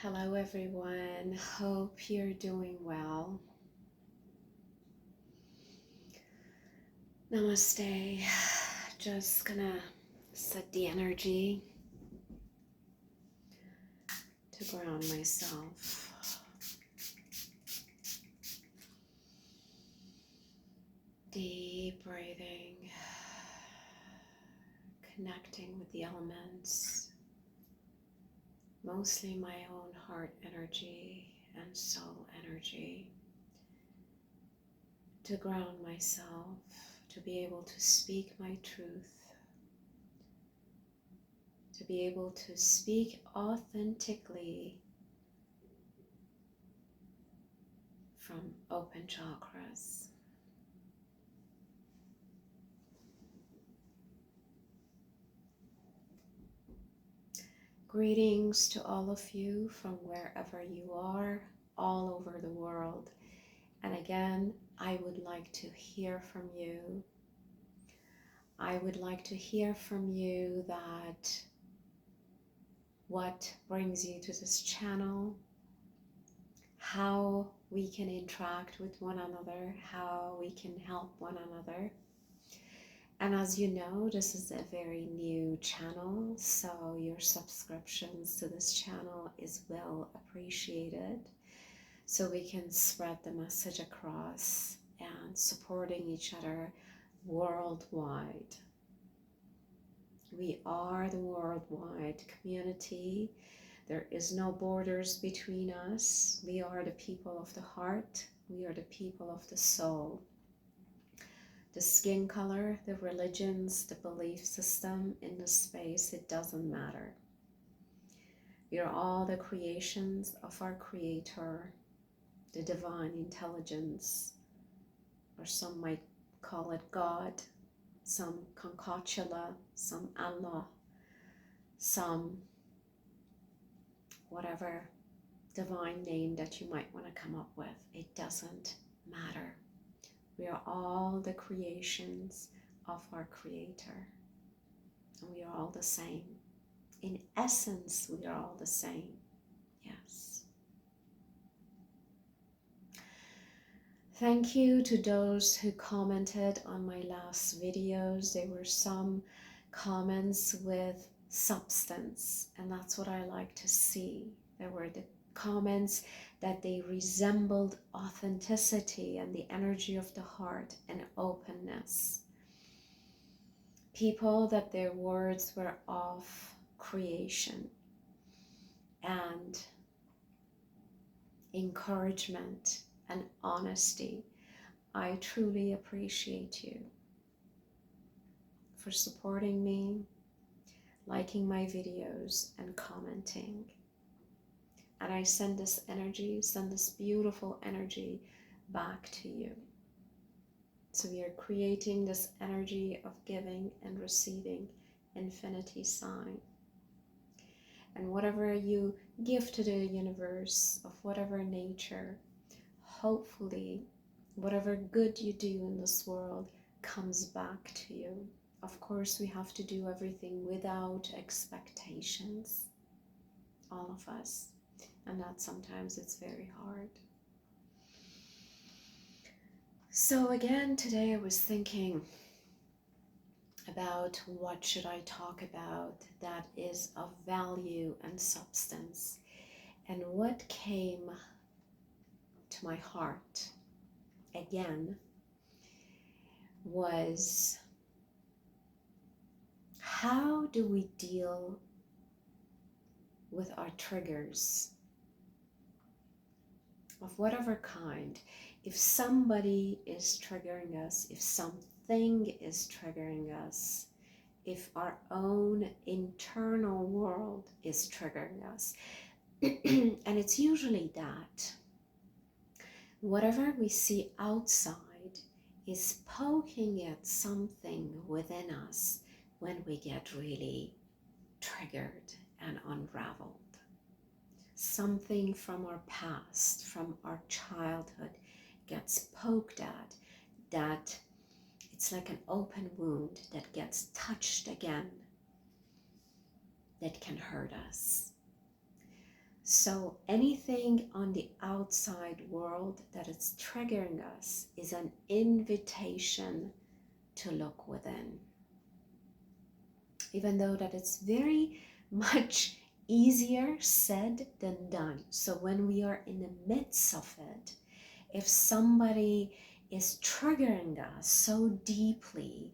Hello everyone, hope you're doing well. Namaste. Just gonna set the energy to ground myself. Deep breathing, connecting with the elements, mostly my own heart energy and soul energy, to ground myself, to be able to speak my truth, to be able to speak authentically from open chakras. Greetings to all of you from wherever you are, all over the world. And again, I would like to hear from you. I would like to hear from you that what brings you to this channel, how we can interact with one another, how we can help one another. And as you know, this is a very new channel, so your subscriptions to this channel is well appreciated, so we can spread the message across and supporting each other worldwide. We are the worldwide community. There is no borders between us. We are the people of the heart. We are the people of the soul. The skin color, the religions, the belief system in the space, it doesn't matter. We are all the creations of our Creator, the divine intelligence, or some might call it God, some Concatula, some Allah, some whatever divine name that you might want to come up with. It doesn't matter. We are all the creations of our Creator, and we are all the same. In essence, we are all the same. Yes. Thank you to those who commented on my last videos. There were some comments with substance, and that's what I like to see. There were the comments that they resembled authenticity and the energy of the heart and openness. People that their words were of creation and encouragement and honesty. I truly appreciate you for supporting me, liking my videos, and commenting. And I send this energy, send this beautiful energy back to you. So we are creating this energy of giving and receiving infinity sign. And whatever you give to the universe of whatever nature, hopefully whatever good you do in this world comes back to you. Of course, we have to do everything without expectations, all of us. And that sometimes it's very hard. So again, today I was thinking about what should I talk about that is of value and substance. And what came to my heart again was, how do we deal with our triggers of whatever kind? If somebody is triggering us, if something is triggering us, if our own internal world is triggering us, and it's usually that whatever we see outside is poking at something within us when we get really triggered and unraveled. Something from our past, from our childhood gets poked at, that it's like an open wound that gets touched again, that can hurt us. So anything on the outside world that is triggering us is an invitation to look within. Even though that it's very much easier said than done. So when we are in the midst of it, if somebody is triggering us so deeply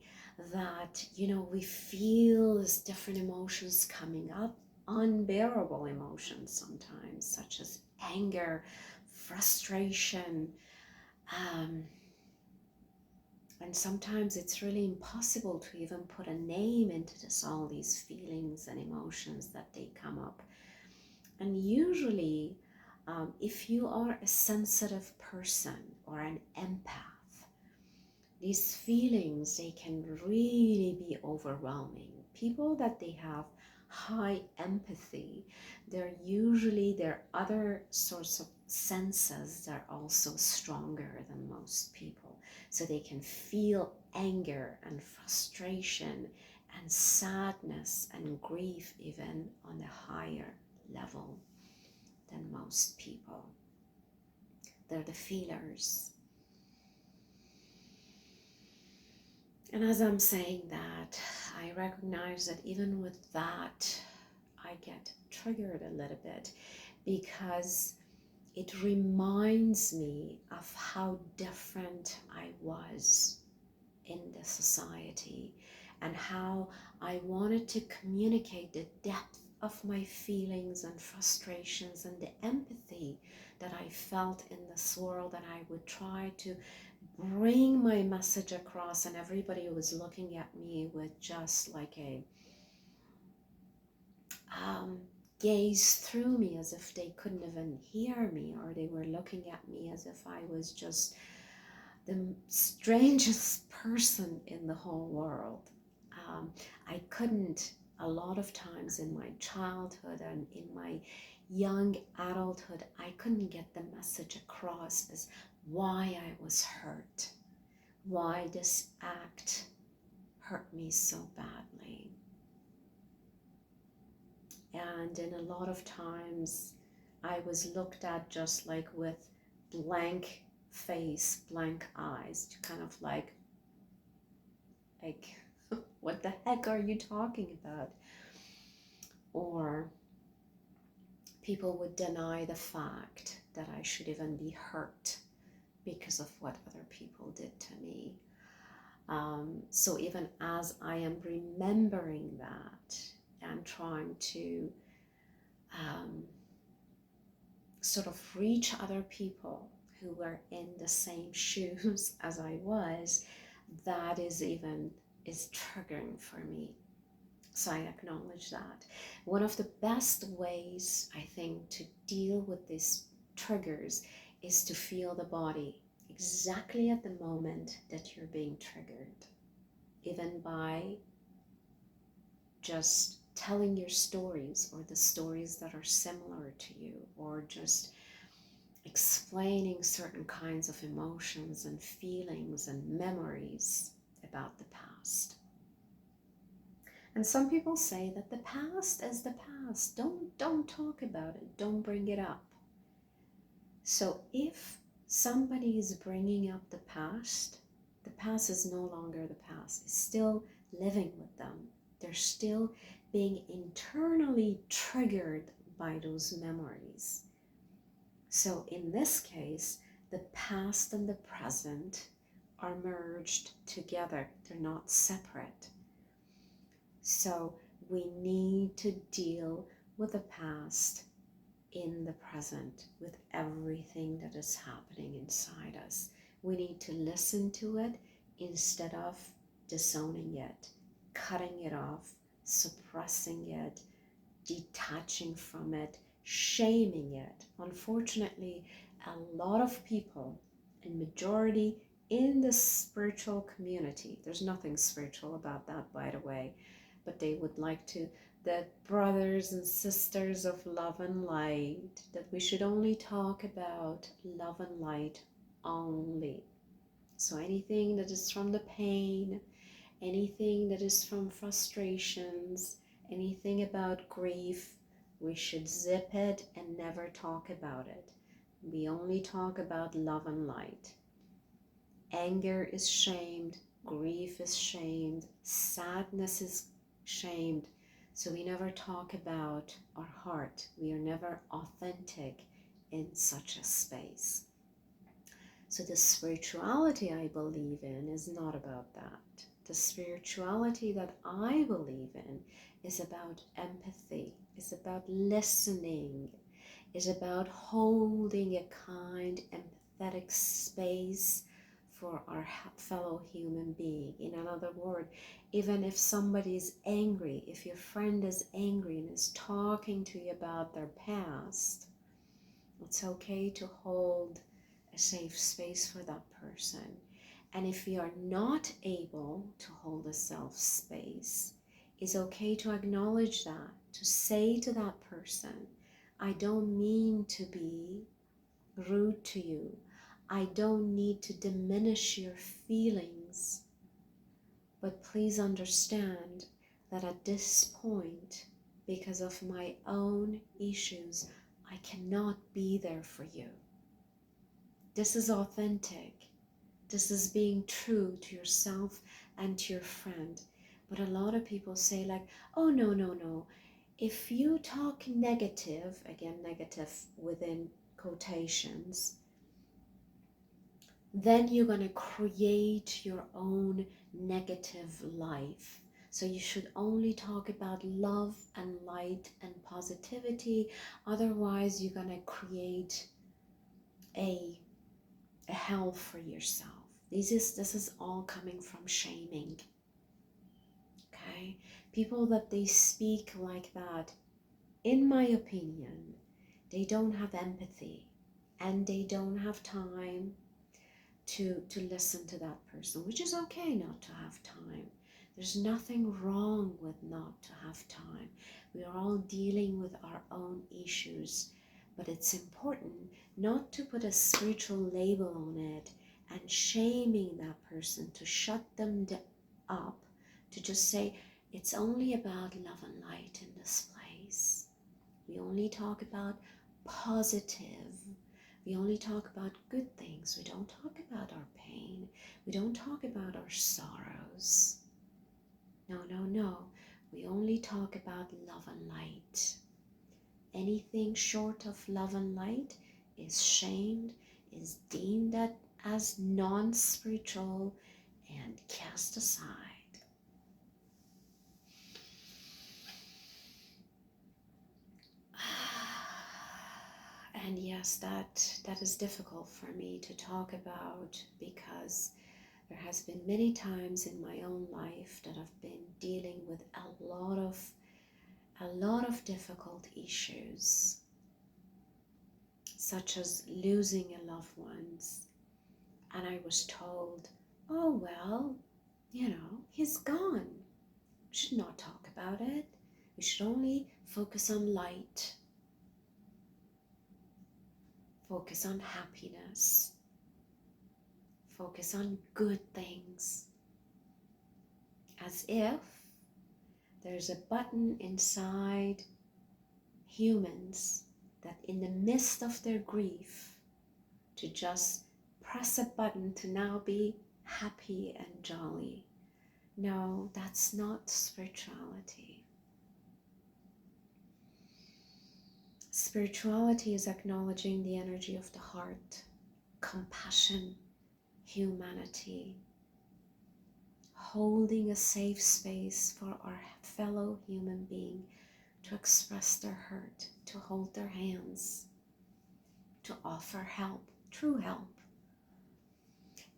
that, we feel these different emotions coming up, unbearable emotions sometimes, such as anger, frustration, and sometimes it's really impossible to even put a name into this, all these feelings and emotions that they come up. And usually, if you are a sensitive person or an empath, these feelings, they can really be overwhelming. People that they have high empathy, their other sorts of senses that are also stronger than most people. So they can feel anger and frustration and sadness and grief even on a higher level than most people. They're the feelers. And as I'm saying that, I recognize that even with that, I get triggered a little bit because it reminds me of how different I was in the society and how I wanted to communicate the depth of my feelings and frustrations and the empathy that I felt in this world, and I would try to bring my message across, and everybody was looking at me with just like a gaze through me as if they couldn't even hear me, or they were looking at me as if I was just the strangest person in the whole world. I couldn't, a lot of times in my childhood and in my young adulthood, I couldn't get the message across as why I was hurt, why this act hurt me so badly. And in a lot of times, I was looked at just like with blank face, blank eyes, kind of like what the heck are you talking about? Or people would deny the fact that I should even be hurt because of what other people did to me. So even as I am remembering that and trying to sort of reach other people who were in the same shoes as I was, that is triggering for me. So I acknowledge that. One of the best ways, I think, to deal with these triggers is to feel the body exactly at the moment that you're being triggered. Even by just telling your stories or the stories that are similar to you, or just explaining certain kinds of emotions and feelings and memories about the past. And some people say that the past is the past. Don't talk about it. Don't bring it up. So if somebody is bringing up the past is no longer the past. It's still living with them. They're still being internally triggered by those memories. So in this case, the past and the present are merged together. They're not separate. So we need to deal with the past in the present, with everything that is happening inside us. We need to listen to it instead of disowning it, cutting it off, suppressing it, detaching from it, shaming it. Unfortunately, a lot of people, and majority in the spiritual community, there's nothing spiritual about that, by the way, but they would like to, that brothers and sisters of love and light, that we should only talk about love and light only. So anything that is from the pain, anything that is from frustrations, anything about grief, We should zip it and never talk about it. We only talk about love and light. Anger is shamed, grief is shamed, sadness is shamed. So we never talk about our heart. We are never authentic in such a space. So the spirituality I believe in is not about that. The spirituality that I believe in is about empathy, is about listening, is about holding a kind, empathetic space for our fellow human being. In another word, even if somebody is angry, if your friend is angry and is talking to you about their past, it's okay to hold a safe space for that person. And if we are not able to hold a self space, it's okay to acknowledge that, to say to that person, I don't mean to be rude to you. I don't need to diminish your feelings, but please understand that at this point, because of my own issues, I cannot be there for you. This is authentic. This is being true to yourself and to your friend. But a lot of people say like, oh, no, no, no. If you talk negative, again, negative within quotations, then you're going to create your own negative life. So you should only talk about love and light and positivity. Otherwise, you're going to create a hell for yourself. This is all coming from shaming. Okay? People that they speak like that, in my opinion, they don't have empathy and they don't have time to listen to that person, which is okay not to have time. There's nothing wrong with not to have time. We are all dealing with our own issues, but it's important not to put a spiritual label on it and shaming that person, to shut them up, to just say, it's only about love and light in this place. We only talk about positive. We only talk about good things. We don't talk about our pain. We don't talk about our sorrows. No, no, no. We only talk about love and light. Anything short of love and light is shamed, is deemed as non-spiritual, and cast aside. And yes, that is difficult for me to talk about, because there has been many times in my own life that I've been dealing with a lot of difficult issues, such as losing a loved one. And I was told, oh well, he's gone. We should not talk about it. We should only focus on light. Focus on happiness. Focus on good things. As if there's a button inside humans that in the midst of their grief, to just press a button to now be happy and jolly. No, that's not spirituality. Spirituality is acknowledging the energy of the heart, compassion, humanity, holding a safe space for our fellow human being to express their hurt, to hold their hands, to offer help, true help.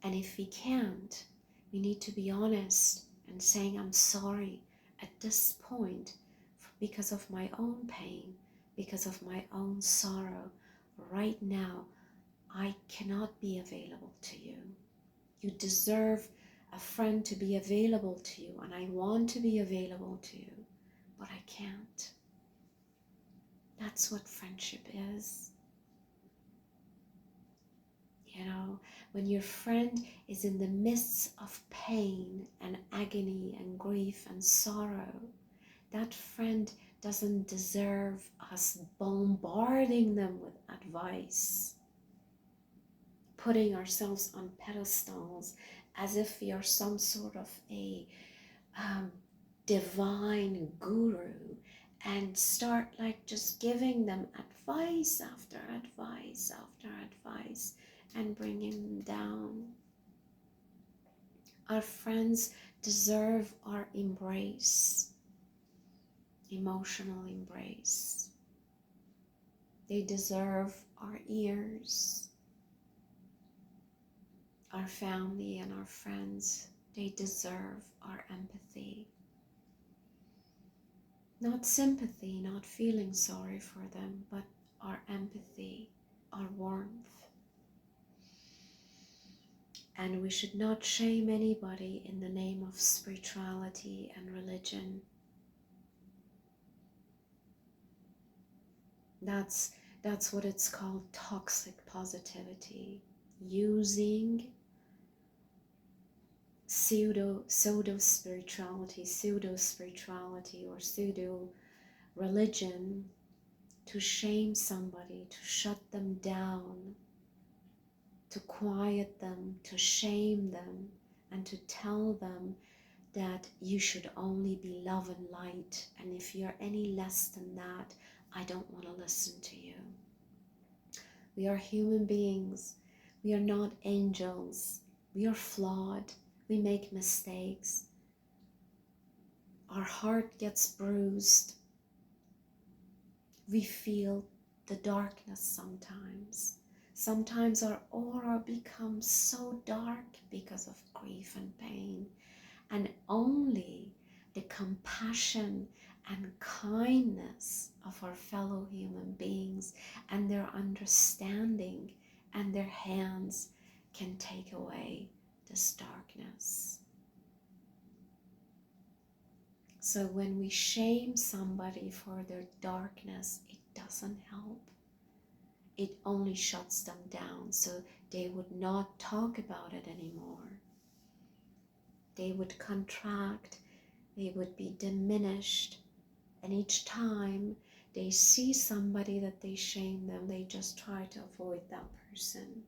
And if we can't, we need to be honest and saying, I'm sorry at this point because of my own pain, because of my own sorrow. Right now, I cannot be available to you. You deserve a friend to be available to you, and I want to be available to you, but I can't. That's what friendship is. When your friend is in the midst of pain and agony and grief and sorrow, that friend doesn't deserve us bombarding them with advice, putting ourselves on pedestals as if we are some sort of a divine guru, and start like just giving them advice after advice after advice and bringing them down. Our friends deserve our embrace, emotional embrace. They deserve our ears. Our family and our friends, they deserve our empathy. Not sympathy, not feeling sorry for them, but our empathy, our warmth. And we should not shame anybody in the name of spirituality and religion. That's what it's called, toxic positivity. Using pseudo spirituality or pseudo religion to shame somebody, to shut them down, to quiet them, to shame them, and to tell them that you should only be love and light, and if you're any less than that, I don't want to listen to you. We are human beings. We are not angels. We are flawed. We make mistakes. Our heart gets bruised. We feel the darkness sometimes. Sometimes our aura becomes so dark because of grief and pain. And only the compassion and kindness of our fellow human beings and their understanding and their hands can take away this darkness. So when we shame somebody for their darkness, it doesn't help. It only shuts them down, so they would not talk about it anymore. They would contract, they would be diminished, and each time they see somebody that they shame them, they just try to avoid that person.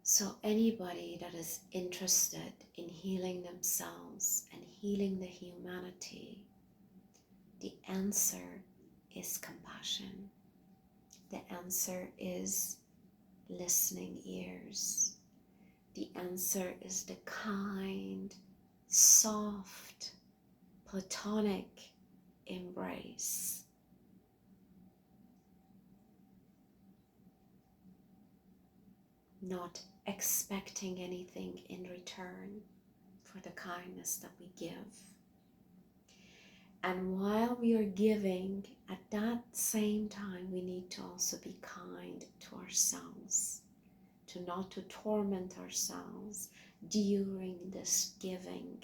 So anybody that is interested in healing themselves and healing the humanity, the answer is compassion. The answer is listening ears. The answer is the kind, soft, platonic embrace. Not expecting anything in return for the kindness that we give. And while we are giving, at that same time, we need to also be kind to ourselves, to not to torment ourselves during this giving,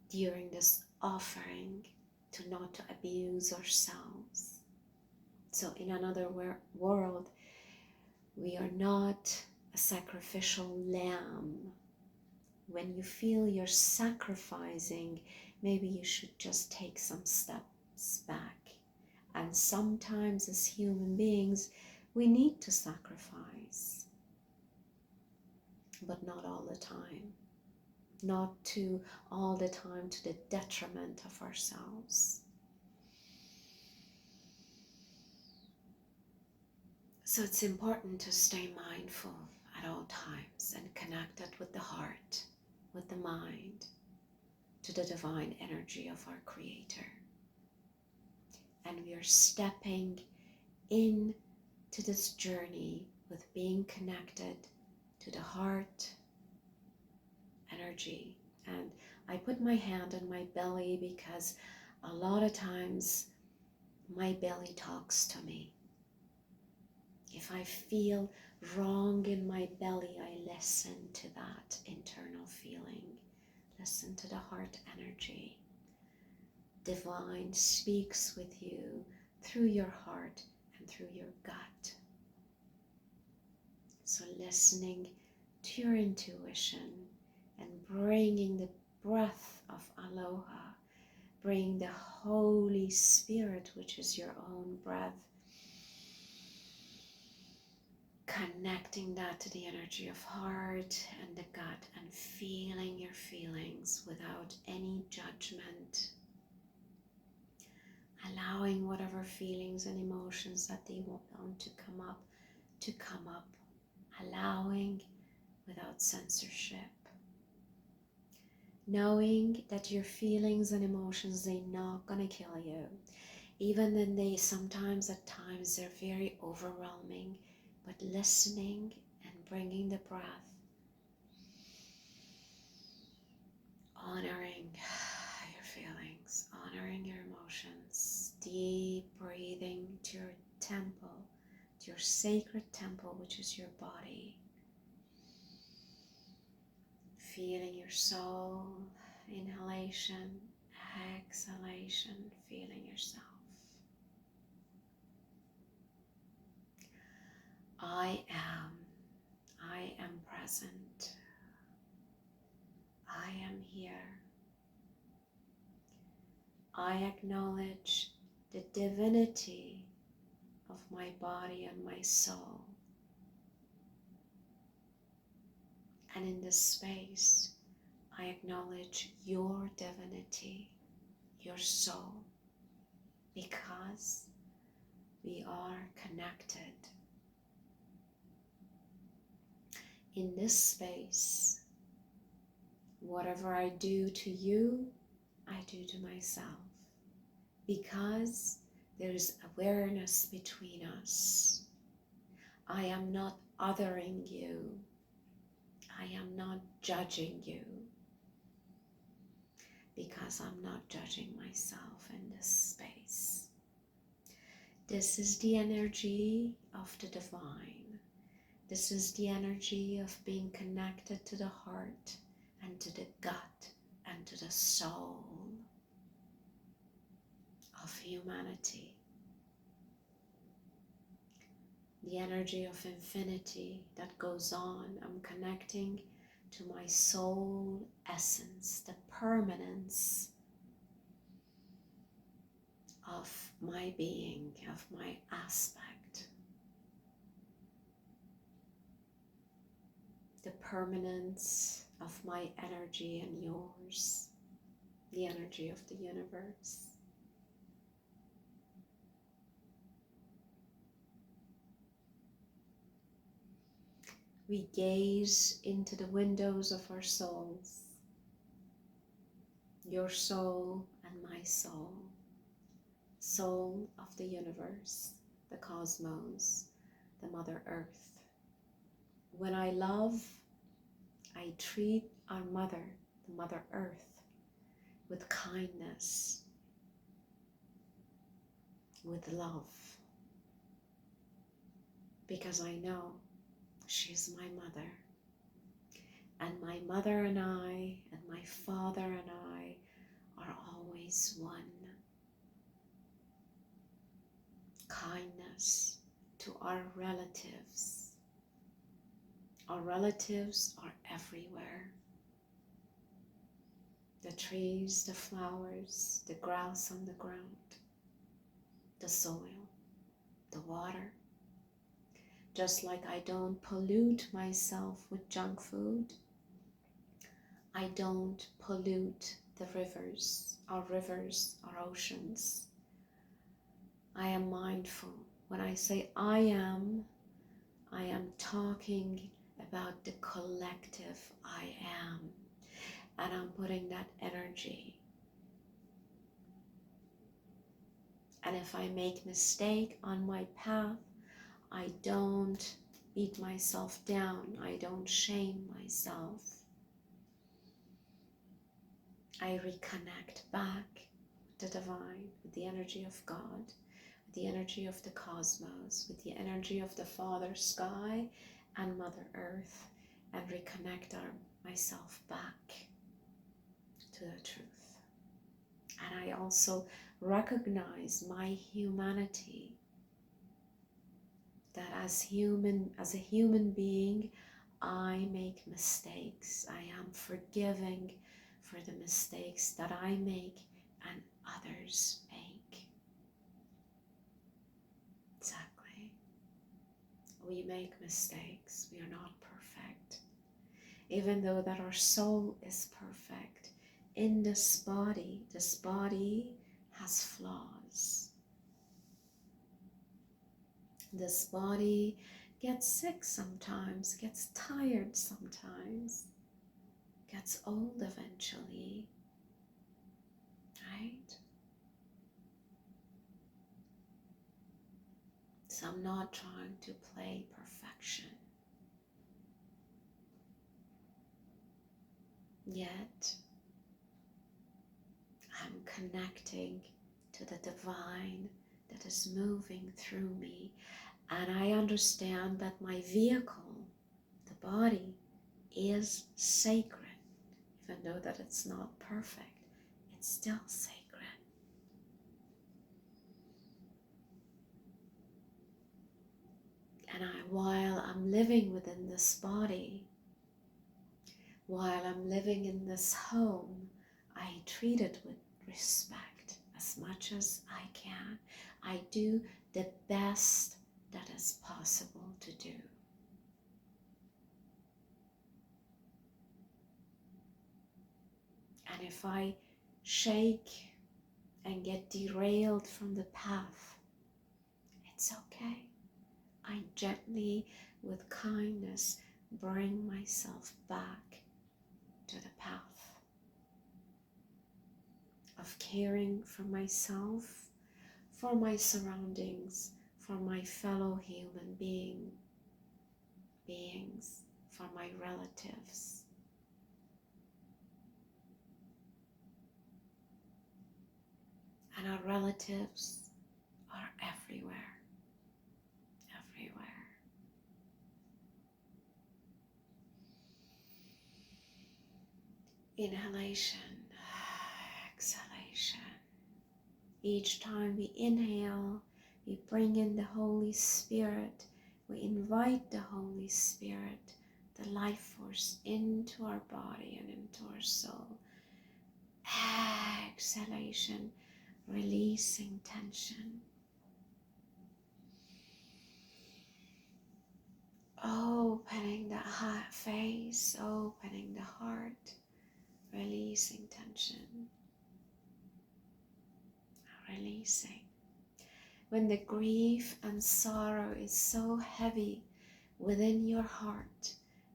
during this offering, to not to abuse ourselves. So in another world, we are not a sacrificial lamb. When you feel you're sacrificing, maybe you should just take some steps back. And sometimes as human beings, we need to sacrifice, but not all the time. Not all the time to the detriment of ourselves. So it's important to stay mindful at all times and connected with the heart, with the mind, to the divine energy of our Creator. And we are stepping into this journey with being connected to the heart energy. And I put my hand on my belly because a lot of times my belly talks to me. If I feel wrong in my belly, I listen to that internal feeling. Listen to the heart energy. Divine speaks with you through your heart and through your gut. So listening to your intuition and bringing the breath of aloha, bring the Holy Spirit, which is your own breath, connecting that to the energy of heart and the gut and feeling your feelings without any judgment, allowing whatever feelings and emotions that they want to come up, allowing without censorship, knowing that your feelings and emotions, they're not gonna kill you, even then they sometimes at times they're very overwhelming, but listening and bringing the breath, honoring your feelings, honoring your emotions, deep breathing to your temple, to your sacred temple, which is your body, feeling your soul, inhalation, exhalation, feeling yourself. I am present. I am here. I acknowledge the divinity of my body and my soul. And in this space, I acknowledge your divinity, your soul, because we are connected. In this space, whatever I do to you, I do to myself, because there is awareness between us. I am not othering you. I am not judging you, because I'm not judging myself in this space. This is the energy of the divine. This is the energy of being connected to the heart and to the gut and to the soul of humanity. The energy of infinity that goes on. I'm connecting to my soul essence, the permanence of my being, of my aspect, the permanence of my energy and yours, the energy of the universe. We gaze into the windows of our souls, your soul and my soul, soul of the universe, the cosmos, the Mother Earth. When I love, I treat our mother, the Mother Earth, with kindness, with love, because I know she's my mother. And my mother and I, and my father and I are always one. Kindness to our relatives. Our relatives are everywhere. The trees, the flowers, the grass on the ground, the soil, the water. Just like I don't pollute myself with junk food, I don't pollute the rivers, our oceans. I am mindful. When I say I am talking about the collective I am. And I'm putting that energy. And if I make mistake on my path, I don't beat myself down. I don't shame myself. I reconnect back with the divine, with the energy of God, with the energy of the cosmos, with the energy of the Father Sky and Mother Earth, and reconnect myself back to the truth. And I also recognize my humanity, that as a human being, I make mistakes. I am forgiving for the mistakes that I make and others make. Exactly. We make mistakes. We are not perfect. Even though that our soul is perfect, in this body has flaws. This body gets sick sometimes, gets tired sometimes, gets old eventually, right? So I'm not trying to play perfection. Yet, I'm connecting to the divine that is moving through me. And I understand that my vehicle, the body, is sacred. Even though that it's not perfect, it's still sacred. And while I'm living within this body, while I'm living in this home, I treat it with respect as much as I can. I do the best that is possible to do. And if I shake and get derailed from the path, it's okay. I gently, with kindness, bring myself back to the path of caring for myself, for my surroundings, for my fellow human beings, for my relatives. And our relatives are everywhere, everywhere. Inhalation, exhalation. Each time we inhale, we bring in the Holy Spirit. We invite the Holy Spirit, the life force, into our body and into our soul. Exhalation, releasing tension. Opening the face, opening the heart, releasing tension. Releasing. When the grief and sorrow is so heavy within your heart,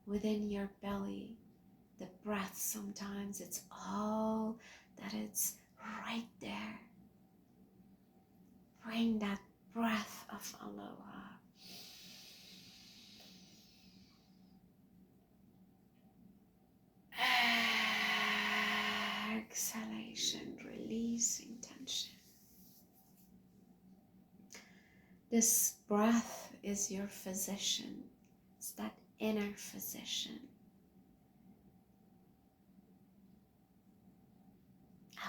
within your belly, the breath sometimes, it's all that it's right there. Bring that breath of aloha. Exhalation, releasing tension. This breath is your physician. It's that inner physician.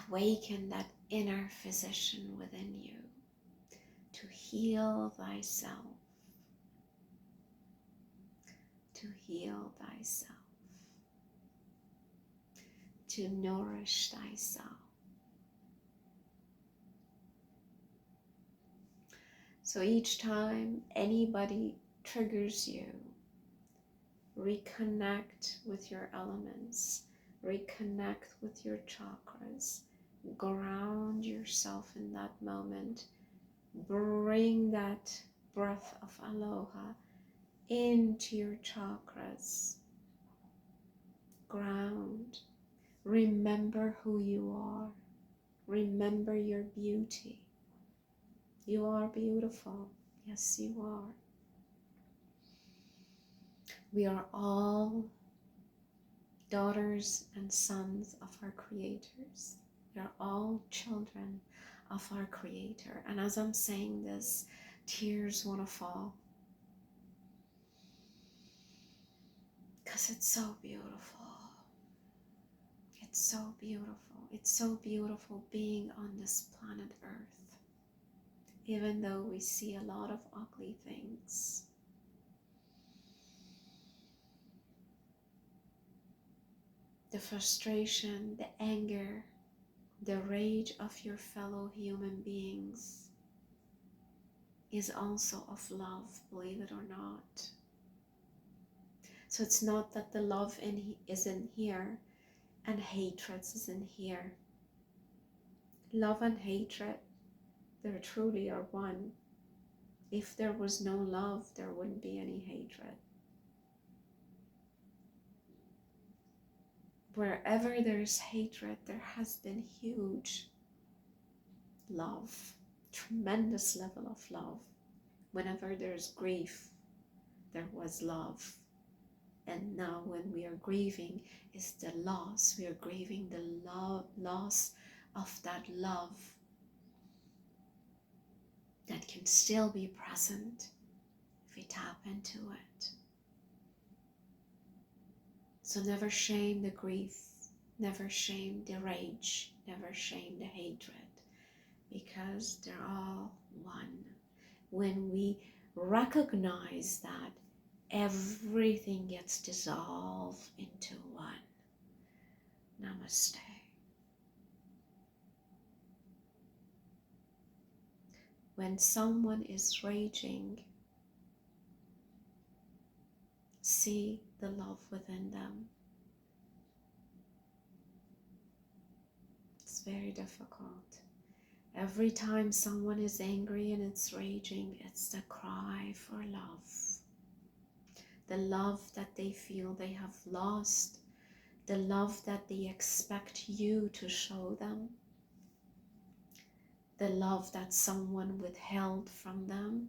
Awaken that inner physician within you to heal thyself. To heal thyself. To nourish thyself. So each time anybody triggers you, reconnect with your elements, reconnect with your chakras, ground yourself in that moment, bring that breath of aloha into your chakras, ground, remember who you are, remember your beauty. You are beautiful. Yes, you are. We are all daughters and sons of our creators. We are all children of our creator. And as I'm saying this, tears want to fall. Because it's so beautiful. It's so beautiful. It's so beautiful being on this planet Earth. Even though we see a lot of ugly things. the frustration, the anger, the rage of your fellow human beings is also of love, believe it or not. So it's not that the love is in here and hatred is in here. Love and hatred, they truly are one. If there was no love, there wouldn't be any hatred. Wherever there's hatred, there has been huge love, tremendous level of love. Whenever there's grief, there was love. And now when we are grieving is the loss. We are grieving the loss of that love that can still be present if we tap into it. So never shame the grief, never shame the rage, never shame the hatred, because they're all one. When we recognize that, everything gets dissolved into one. Namaste. When someone is raging, see the love within them. It's very difficult. Every time someone is angry and it's raging, it's the cry for love. The love that they feel they have lost, the love that they expect you to show them, the love that someone withheld from them.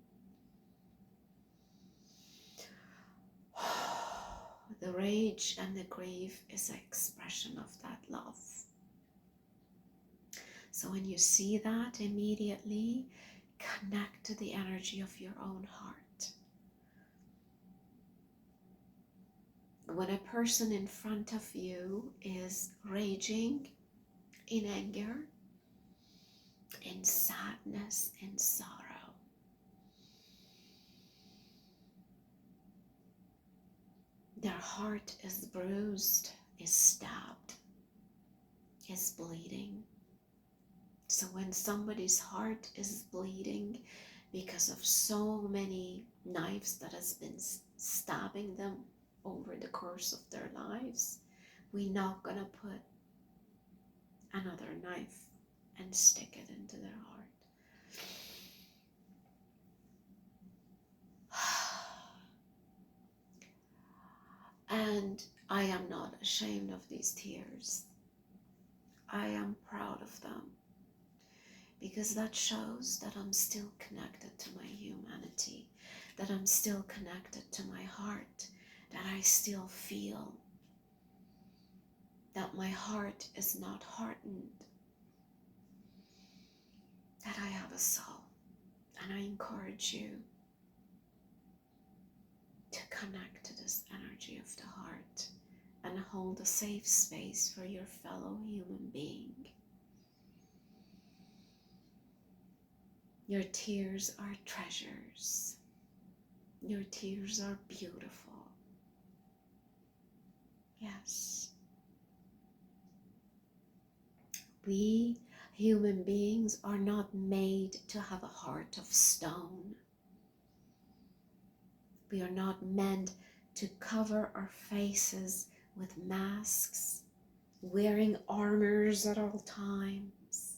The rage and the grief is an expression of that love. So when you see that, immediately connect to the energy of your own heart. When a person in front of you is raging in anger, in sadness, in sorrow, their heart is bruised, is stabbed, is bleeding. So when somebody's heart is bleeding because of so many knives that has been stabbing them over the course of their lives, we're not gonna put another knife and stick it into their heart. And I am not ashamed of these tears. I am proud of them, because that shows that I'm still connected to my humanity, that I'm still connected to my heart, that I still feel, that my heart is not hardened, that I have a soul. And I encourage you to connect to this energy of the heart and hold a safe space for your fellow human being. Your tears are treasures. Your tears are beautiful. Yes. We human beings are not made to have a heart of stone. We are not meant to cover our faces with masks, wearing armors at all times.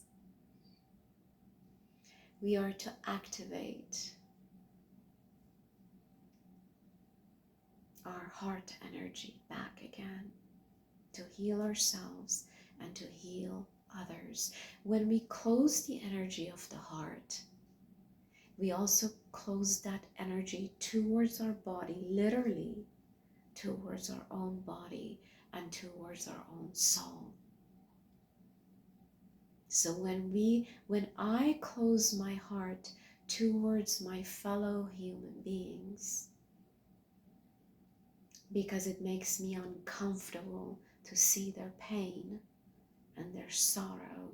We are to activate our heart energy back again, to heal ourselves and to heal others. When we close the energy of the heart, we also close that energy towards our body, literally towards our own body and towards our own soul. So when I close my heart towards my fellow human beings, because it makes me uncomfortable to see their pain and their sorrow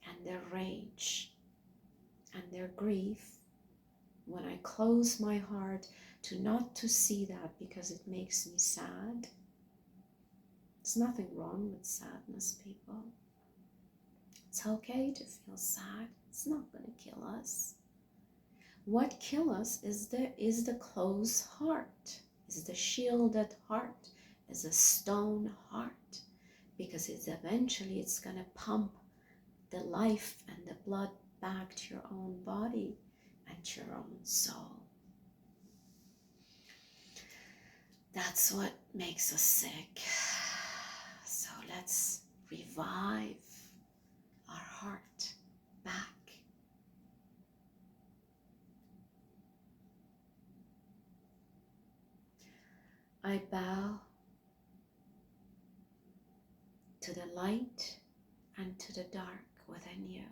and their rage and their grief, when I close my heart to not to see that because it makes me sad, There's nothing wrong with sadness, people. It's okay to feel sad. It's not going to kill us. What kills us is the closed heart, is the shielded heart, is a stone heart, because it's going to pump the life and the blood back to your own body and your own soul. That's what makes us sick. So let's revive our heart back. I bow to the light and to the dark within you.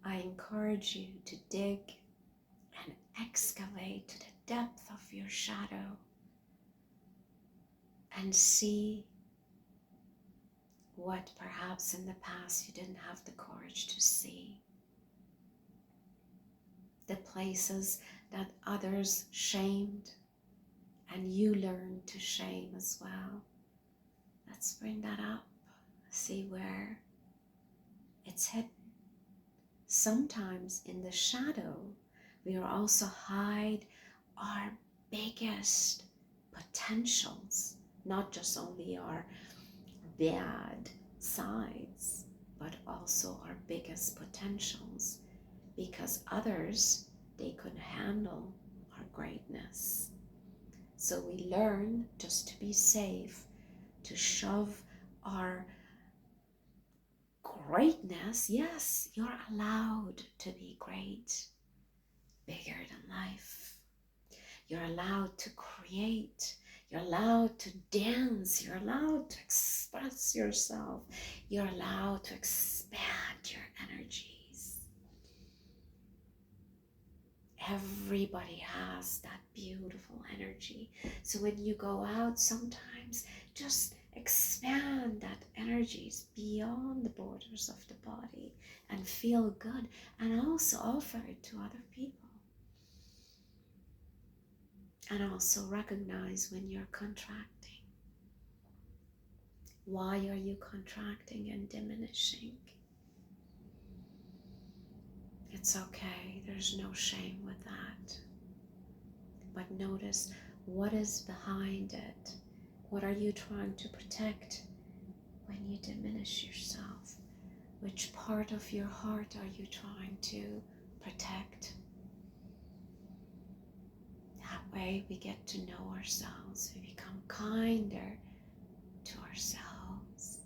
I encourage you to dig and excavate to the depth of your shadow and see what perhaps in the past you didn't have the courage to see. The places that others shamed and you learned to shame as well. Let's bring that up. See where it's hidden. Sometimes in the shadow, we will also hide our biggest potentials, not just only our bad sides, but also our biggest potentials, because others, they couldn't handle our greatness. So we learn, just to be safe, to shove our greatness. Yes, you're allowed to be great, bigger than life. You're allowed to create. You're allowed to dance. You're allowed to express yourself. You're allowed to expand your energies. Everybody has that beautiful energy. So when you go out, sometimes just expand that energies beyond the borders of the body and feel good, and also offer it to other people. And also recognize when you're contracting. Why are you contracting and diminishing? It's okay, there's no shame with that. But notice what is behind it. What are you trying to protect when you diminish yourself? Which part of your heart are you trying to protect? That way we get to know ourselves. We become kinder to ourselves.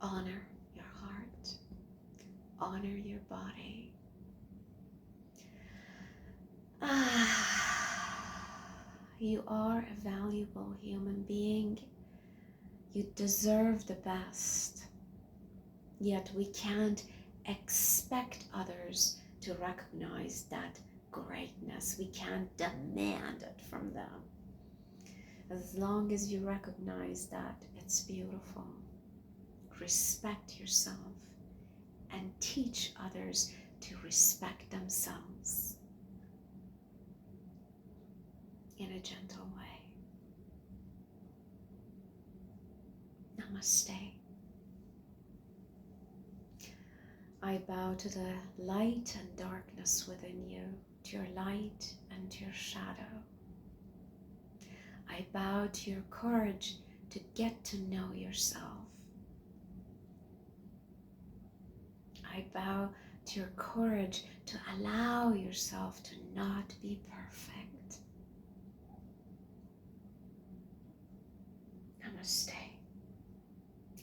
Honor your heart. Honor your body. You are a valuable human being. You deserve the best. Yet we can't expect others to recognize that greatness. We can't demand it from them. As long as you recognize that, it's beautiful. Respect yourself and teach others to respect themselves in a gentle way. Namaste. I bow to the light and darkness within you, to your light and to your shadow. I bow to your courage to get to know yourself. I bow to your courage to allow yourself to not be perfect. Namaste.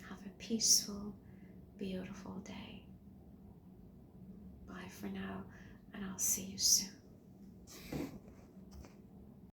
Have a peaceful, beautiful day. Bye for now, and I'll see you soon.